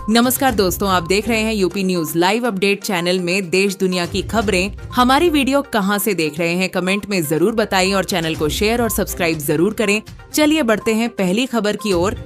नमस्कार दोस्तों, आप देख रहे हैं UP news live update channel में देश दुनिया की खबरें। हमारी वीडियो कहां से देख रहे हैं कमेंट में जरूर बताइए और चैनल को शेयर और सब्सक्राइब जरूर करें। चलिए बढ़ते हैं पहली खबर की ओर।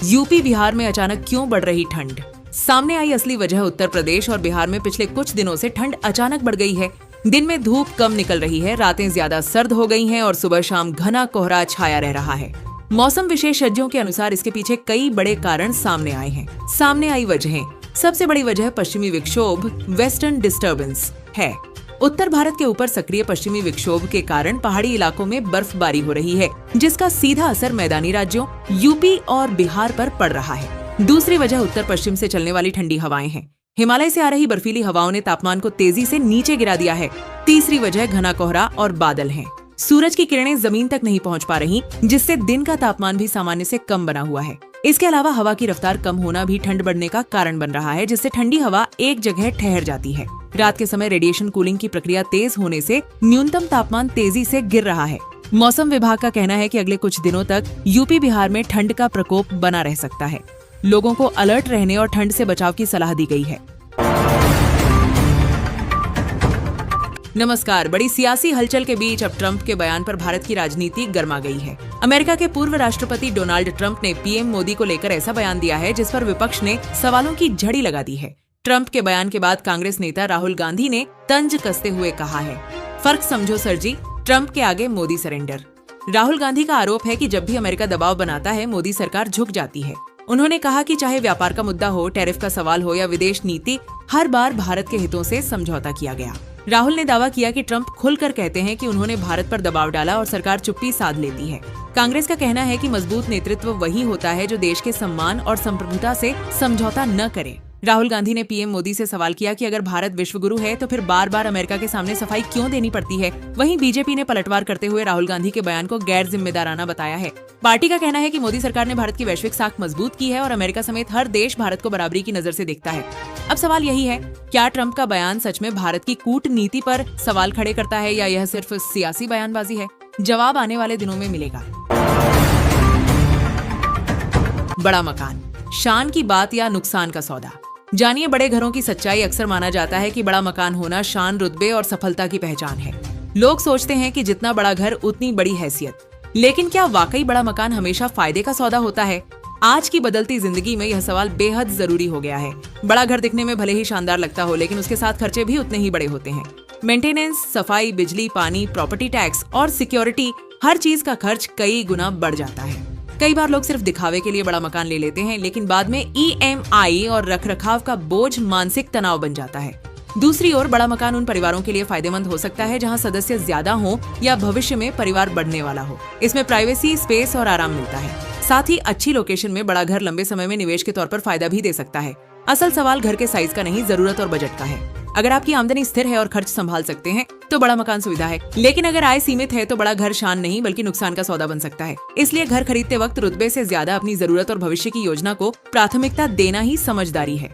यूपी बिहार में अचानक क्यों बढ़ रही ठंड? सामने आई असली वजह। उत्तर प्रदेश और बिहार में पिछले कुछ दिनों से ठंड अचानक बढ़ गई है। दिन में धूप कम निकल रही है, रातें ज्यादा सर्द हो गई हैं और सुबह शाम घना कोहरा छाया रह रहा है। मौसम विशेषज्ञों के अनुसार इसके पीछे कई बड़े कारण सामने आए हैं। सामने आई वजहें। सबसे बड़ी वजह पश्चिमी विक्षोभ वेस्टर्न डिस्टर्बेंस है। उत्तर भारत के ऊपर सक्रिय पश्चिमी विक्षोभ के कारण पहाड़ी इलाकों में बर्फबारी हो रही है, जिसका सीधा असर मैदानी राज्यों यूपी और बिहार पर पड़ रहा है। दूसरी वजह उत्तर पश्चिम से चलने वाली ठंडी हवाएं हैं। हिमालय से आ रही बर्फीली हवाओं ने तापमान को तेजी से नीचे गिरा दिया है। तीसरी वजह घना कोहरा और बादल हैं। सूरज की किरणें जमीन तक नहीं पहुंच पा रही, जिससे दिन का तापमान भी सामान्य से कम बना हुआ है। इसके अलावा हवा की रफ्तार कम होना भी ठंड बढ़ने का कारण बन रहा है, जिससे ठंडी हवा एक जगह ठहर जाती है। रात के समय रेडिएशन कूलिंग की प्रक्रिया तेज होने से न्यूनतम तापमान तेजी से गिर रहा है। मौसम विभाग का कहना है कि अगले कुछ दिनों तक यूपी बिहार में ठंड का प्रकोप बना रह सकता है। लोगों को अलर्ट रहने और ठंड से बचाव की सलाह दी गई है। नमस्कार। बड़ी सियासी हलचल के बीच अब ट्रंप के बयान पर भारत की राजनीति गर्मा गई है। अमेरिका के पूर्व राष्ट्रपति डोनाल्ड ट्रंप ने पीएम मोदी को लेकर ऐसा बयान दिया है जिस पर विपक्ष ने सवालों की झड़ी लगा दी है। ट्रंप के बयान के बाद कांग्रेस नेता राहुल गांधी ने तंज कसते हुए कहा है, फर्क समझो सर जी, ट्रंप के आगे मोदी सरेंडर। राहुल गांधी का आरोप है कि जब भी अमेरिका दबाव बनाता है, मोदी सरकार झुक जाती है। उन्होंने कहा कि चाहे व्यापार का मुद्दा हो, टैरिफ का सवाल हो या विदेश नीति, हर बार भारत के हितों से समझौता किया गया। राहुल ने दावा किया कि ट्रंप खुलकर कहते हैं कि उन्होंने भारत पर दबाव डाला और सरकार चुप्पी साध लेती है। कांग्रेस का कहना है कि मजबूत नेतृत्व वही होता है जो देश के सम्मान और संप्रभुता से समझौता न करे। राहुल गांधी ने पीएम मोदी से सवाल किया कि अगर भारत विश्वगुरु है तो फिर बार बार अमेरिका के सामने सफाई क्यों देनी पड़ती है। वहीं बीजेपी ने पलटवार करते हुए राहुल गांधी के बयान को गैर जिम्मेदाराना बताया है। पार्टी का कहना है कि मोदी सरकार ने भारत की वैश्विक साख मजबूत की है और अमेरिका समेत हर देश भारत को बराबरी की नजर से देखता है। अब सवाल यही है, क्या ट्रंप का बयान सच में भारत की कूटनीति पर सवाल खड़े करता है या यह सिर्फ सियासी बयानबाजी है? जवाब आने वाले दिनों में मिलेगा। बड़ा मकान, शान की बात या नुकसान का सौदा? जानिए बड़े घरों की सच्चाई। अक्सर माना जाता है कि बड़ा मकान होना शान, रुतबे और सफलता की पहचान है। लोग सोचते हैं कि जितना बड़ा घर उतनी बड़ी हैसियत। लेकिन क्या वाकई बड़ा मकान हमेशा फायदे का सौदा होता है? आज की बदलती जिंदगी में यह सवाल बेहद जरूरी हो गया है। बड़ा घर दिखने में भले ही शानदार लगता हो, लेकिन उसके साथ खर्चे भी उतने ही बड़े होते हैं। मेंटेनेंस, सफाई, बिजली, पानी, प्रॉपर्टी टैक्स और सिक्योरिटी, हर चीज का खर्च कई गुना बढ़ जाता है। कई बार लोग सिर्फ दिखावे के लिए बड़ा मकान ले लेते हैं, लेकिन बाद में EMI और रखरखाव का बोझ मानसिक तनाव बन जाता है। दूसरी ओर बड़ा मकान उन परिवारों के लिए फायदेमंद हो सकता है जहां सदस्य ज्यादा हो या भविष्य में परिवार बढ़ने वाला हो। इसमें प्राइवेसी, स्पेस और आराम मिलता है। साथ ही अच्छी लोकेशन में बड़ा घर लंबे समय में निवेश के तौर पर फायदा भी दे सकता है। असल सवाल घर के साइज का नहीं, जरूरत और बजट का है। अगर आपकी आमदनी स्थिर है और खर्च संभाल सकते हैं तो बड़ा मकान सुविधा है, लेकिन अगर आय सीमित है तो बड़ा घर शान नहीं बल्कि नुकसान का सौदा बन सकता है। इसलिए घर खरीदते वक्त रुतबे से ज्यादा अपनी जरूरत और भविष्य की योजना को प्राथमिकता देना ही समझदारी है।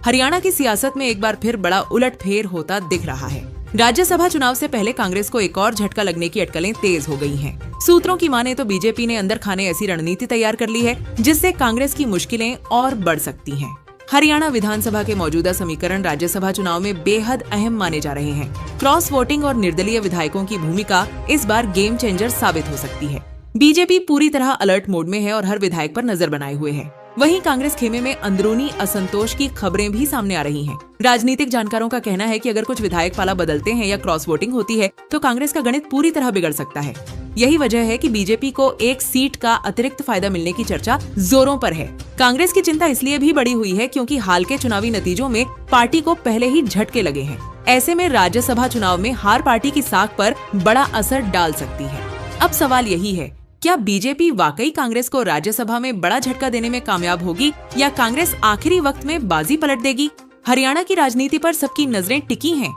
हरियाणा की सियासत में एक बार फिर बड़ा उलटफेर होता दिख रहा है। राज्यसभा चुनाव से पहले कांग्रेस को एक और झटका लगने की अटकलें तेज हो गई हैं। सूत्रों की माने तो बीजेपी ने अंदर खाने ऐसी रणनीति तैयार कर ली है जिससे कांग्रेस की मुश्किलें और बढ़ सकती हैं। हरियाणा विधानसभा के मौजूदा समीकरण राज्यसभा चुनाव में बेहद अहम माने जा रहे हैं। क्रॉस वोटिंग और निर्दलीय विधायकों की भूमिका इस बार गेम चेंजर साबित हो सकती है। बीजेपी पूरी तरह अलर्ट मोड में है और हर विधायक पर नजर बनाए हुए है। वहीं कांग्रेस खेमे में अंदरूनी असंतोष की खबरें भी सामने आ रही हैं। राजनीतिक जानकारों का कहना है कि अगर कुछ विधायक पाला बदलते हैं या क्रॉस वोटिंग होती है तो कांग्रेस का गणित पूरी तरह बिगड़ सकता है। यही वजह है कि बीजेपी को एक सीट का अतिरिक्त फायदा मिलने की चर्चा जोरों पर है। कांग्रेस की चिंता इसलिए भी बढ़ी हुई है क्योंकि हाल के चुनावी नतीजों में पार्टी को पहले ही झटके लगे हैं। ऐसे में राज्यसभा चुनाव में हार पार्टी की साख पर बड़ा असर डाल सकती है। अब सवाल यही है, क्या बीजेपी वाकई कांग्रेस को राज्यसभा में बड़ा झटका देने में कामयाब होगी या कांग्रेस आखिरी वक्त में बाजी पलट देगी? हरियाणा की राजनीति पर सबकी नजरें टिकी हैं।